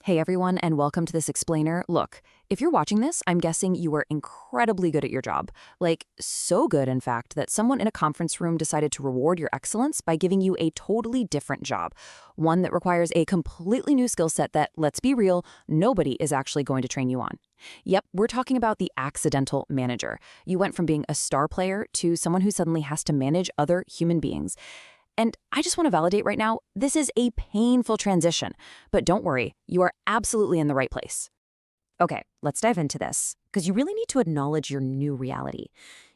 Hey everyone, and welcome to this explainer. Look, if you're watching this, I'm guessing you are incredibly good at your job. Like, so good, in fact, that someone in a conference room decided to reward your excellence by giving you a totally different job. One that requires a completely new skill set that, let's be real, nobody is actually going to train you on. Yep, we're talking about the accidental manager. You went from being a star player to someone who suddenly has to manage other human beings. And I just want to validate right now, this is a painful transition. But don't worry, you are absolutely in the right place. Okay, let's dive into this, because you really need to acknowledge your new reality.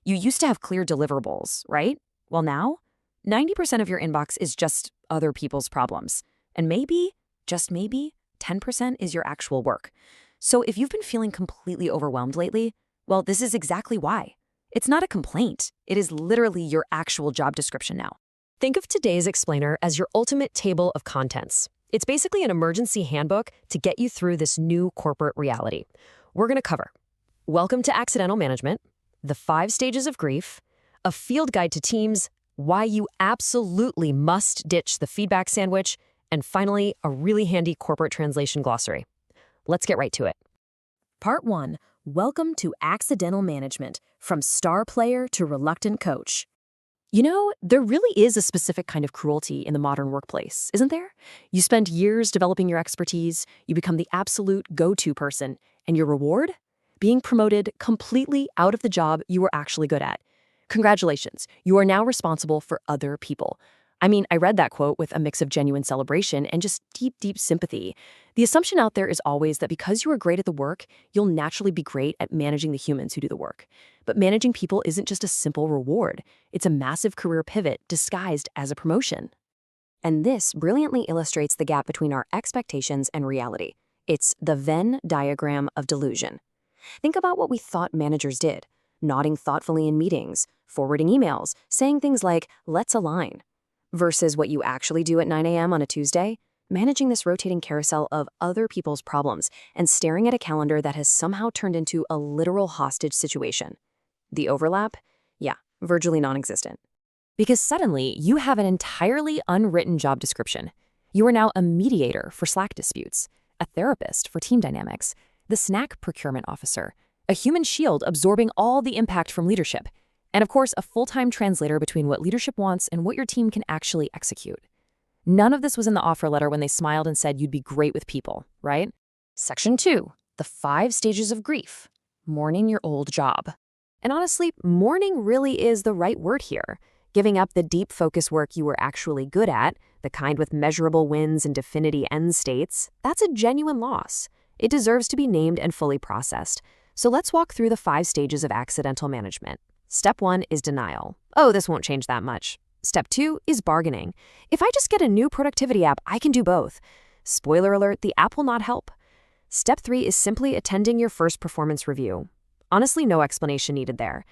You used to have clear deliverables, right? Well now, 90% of your inbox is just other people's problems. And maybe, just maybe, 10% is your actual work. So if you've been feeling completely overwhelmed lately, well, this is exactly why. It's not a complaint. It is literally your actual job description now. Think of today's explainer as your ultimate table of contents. It's basically an emergency handbook to get you through this new corporate reality. We're going to cover Welcome to Accidental Management, the 5 stages of grief, a field guide to teams, why you absolutely must ditch the feedback sandwich, and finally, a really handy corporate translation glossary. Let's get right to it. Part 1. Welcome to Accidental Management, from star player to reluctant coach. You know, there really is a specific kind of cruelty in the modern workplace, isn't there? You spend years developing your expertise, you become the absolute go-to person, and your reward? Being promoted completely out of the job you were actually good at. Congratulations, you are now responsible for other people. I mean, I read that quote with a mix of genuine celebration and just deep, deep sympathy. The assumption out there is always that because you are great at the work, you'll naturally be great at managing the humans who do the work. But managing people isn't just a simple reward. It's a massive career pivot disguised as a promotion. And this brilliantly illustrates the gap between our expectations and reality. It's the Venn diagram of delusion. Think about what we thought managers did: nodding thoughtfully in meetings, forwarding emails, saying things like, "let's align." Versus what you actually do at 9 a.m. on a Tuesday, managing this rotating carousel of other people's problems and staring at a calendar that has somehow turned into a literal hostage situation. The overlap? Yeah, virtually non-existent. Because suddenly, you have an entirely unwritten job description. You are now a mediator for Slack disputes, a therapist for team dynamics, the snack procurement officer, a human shield absorbing all the impact from leadership, and of course, a full-time translator between what leadership wants and what your team can actually execute. None of this was in the offer letter when they smiled and said you'd be great with people, right? Section 2, the 5 stages of grief. Mourning your old job. And honestly, mourning really is the right word here. Giving up the deep focus work you were actually good at, the kind with measurable wins and definity end states, that's a genuine loss. It deserves to be named and fully processed. So let's walk through the 5 stages of accidental management. Step 1 is denial. Oh, this won't change that much. Step 2 is bargaining. If I just get a new productivity app, I can do both. Spoiler alert, the app will not help. Step 3 is simply attending your first performance review. Honestly, no explanation needed there.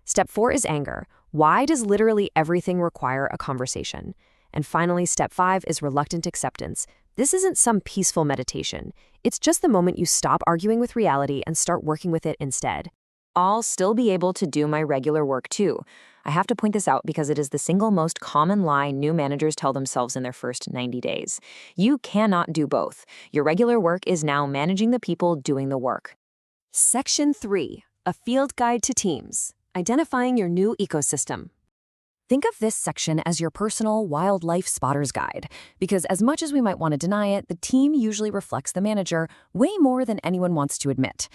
Step 4 is anger. Why does literally everything require a conversation? And finally, step 5 is reluctant acceptance. This isn't some peaceful meditation. It's just the moment you stop arguing with reality and start working with it instead. I'll still be able to do my regular work too. I have to point this out because it is the single most common lie new managers tell themselves in their first 90 days. You cannot do both. Your regular work is now managing the people doing the work. Section 3. A field guide to teams. Identifying your new ecosystem. Think of this section as your personal wildlife spotter's guide, because as much as we might want to deny it, the team usually reflects the manager way more than anyone wants to admit.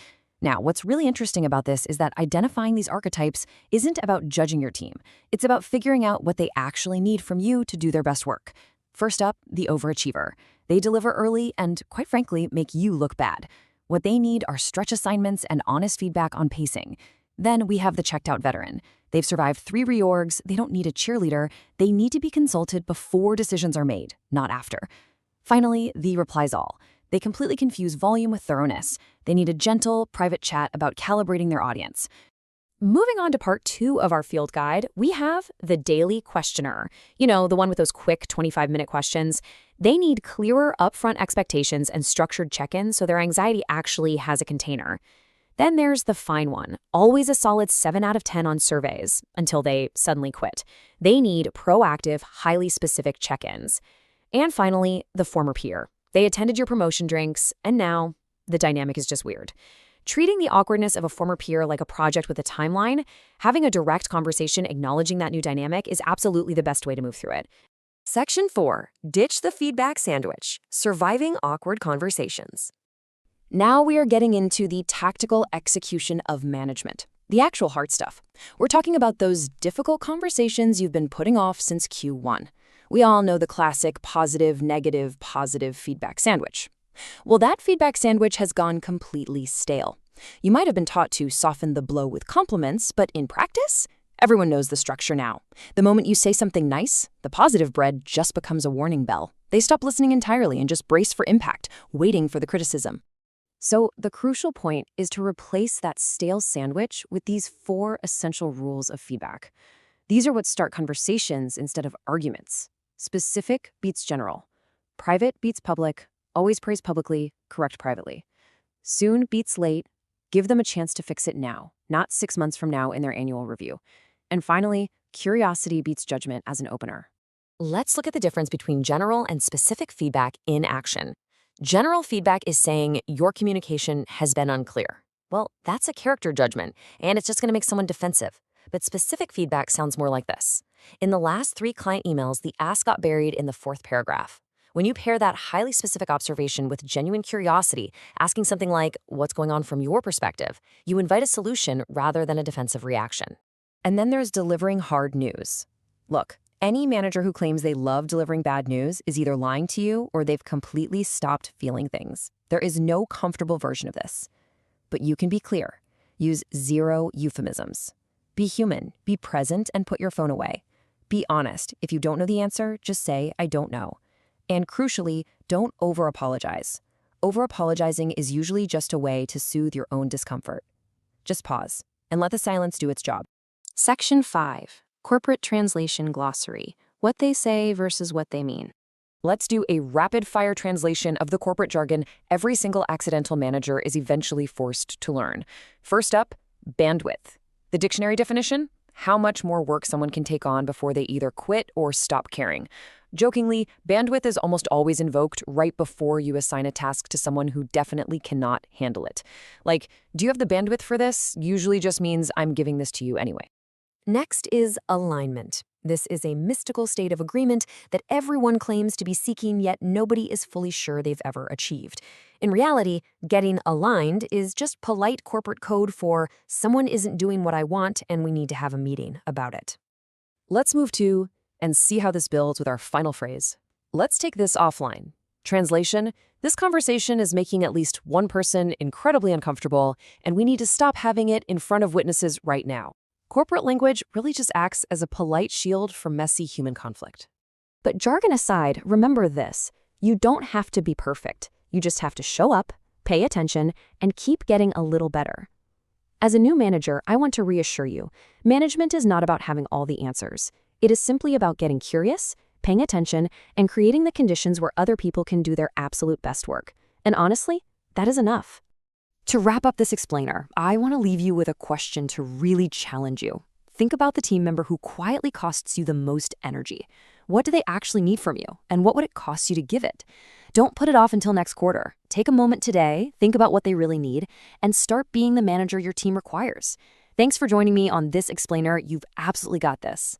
Now, what's really interesting about this is that identifying these archetypes isn't about judging your team. It's about figuring out what they actually need from you to do their best work. First up, the overachiever. They deliver early and, quite frankly, make you look bad. What they need are stretch assignments and honest feedback on pacing. Then we have the checked-out veteran. They've survived 3 reorgs, they don't need a cheerleader, they need to be consulted before decisions are made, not after. Finally, the replies all. They completely confuse volume with thoroughness. They need a gentle, private chat about calibrating their audience. Moving on to part 2 of our field guide, we have the daily questioner. You know, the one with those quick 25-minute questions. They need clearer upfront expectations and structured check-ins so their anxiety actually has a container. Then there's the fine one, always a solid 7 out of 10 on surveys, until they suddenly quit. They need proactive, highly specific check-ins. And finally, the former peer. They attended your promotion drinks, and now the dynamic is just weird. Treating the awkwardness of a former peer like a project with a timeline, having a direct conversation acknowledging that new dynamic is absolutely the best way to move through it. Section 4. Ditch the feedback sandwich. Surviving awkward conversations. Now we are getting into the tactical execution of management, the actual hard stuff. We're talking about those difficult conversations you've been putting off since Q1. We all know the classic positive, negative, positive feedback sandwich. Well, that feedback sandwich has gone completely stale. You might have been taught to soften the blow with compliments, but in practice, everyone knows the structure now. The moment you say something nice, the positive bread just becomes a warning bell. They stop listening entirely and just brace for impact, waiting for the criticism. So the crucial point is to replace that stale sandwich with these 4 essential rules of feedback. These are what start conversations instead of arguments. Specific beats general. Private beats public. Always praise publicly, correct privately. Soon beats late. Give them a chance to fix it now, not 6 months from now in their annual review. And finally, curiosity beats judgment as an opener. Let's look at the difference between general and specific feedback in action. General feedback is saying your communication has been unclear. Well, that's a character judgment, and it's just going to make someone defensive. But specific feedback sounds more like this. In the last 3 client emails, the ask got buried in the 4th paragraph. When you pair that highly specific observation with genuine curiosity, asking something like, what's going on from your perspective, you invite a solution rather than a defensive reaction. And then there's delivering hard news. Look, any manager who claims they love delivering bad news is either lying to you or they've completely stopped feeling things. There is no comfortable version of this. But you can be clear. Use 0 euphemisms. Be human, be present, and put your phone away. Be honest. If you don't know the answer, just say, I don't know. And crucially, don't over-apologize. Over-apologizing is usually just a way to soothe your own discomfort. Just pause and let the silence do its job. Section 5. Corporate Translation Glossary. What they say versus what they mean. Let's do a rapid-fire translation of the corporate jargon every single accidental manager is eventually forced to learn. First up, bandwidth. The dictionary definition? How much more work someone can take on before they either quit or stop caring. Jokingly, bandwidth is almost always invoked right before you assign a task to someone who definitely cannot handle it. Like, do you have the bandwidth for this? Usually just means I'm giving this to you anyway. Next is alignment. This is a mystical state of agreement that everyone claims to be seeking, yet nobody is fully sure they've ever achieved. In reality, getting aligned is just polite corporate code for someone isn't doing what I want and we need to have a meeting about it. Let's move to and see how this builds with our final phrase. Let's take this offline. Translation, this conversation is making at least one person incredibly uncomfortable, and we need to stop having it in front of witnesses right now. Corporate language really just acts as a polite shield for messy human conflict. But jargon aside, remember this. You don't have to be perfect. You just have to show up, pay attention, and keep getting a little better. As a new manager, I want to reassure you, management is not about having all the answers. It is simply about getting curious, paying attention, and creating the conditions where other people can do their absolute best work. And honestly, that is enough. To wrap up this explainer, I want to leave you with a question to really challenge you. Think about the team member who quietly costs you the most energy. What do they actually need from you, and what would it cost you to give it? Don't put it off until next quarter. Take a moment today, think about what they really need, and start being the manager your team requires. Thanks for joining me on this explainer. You've absolutely got this.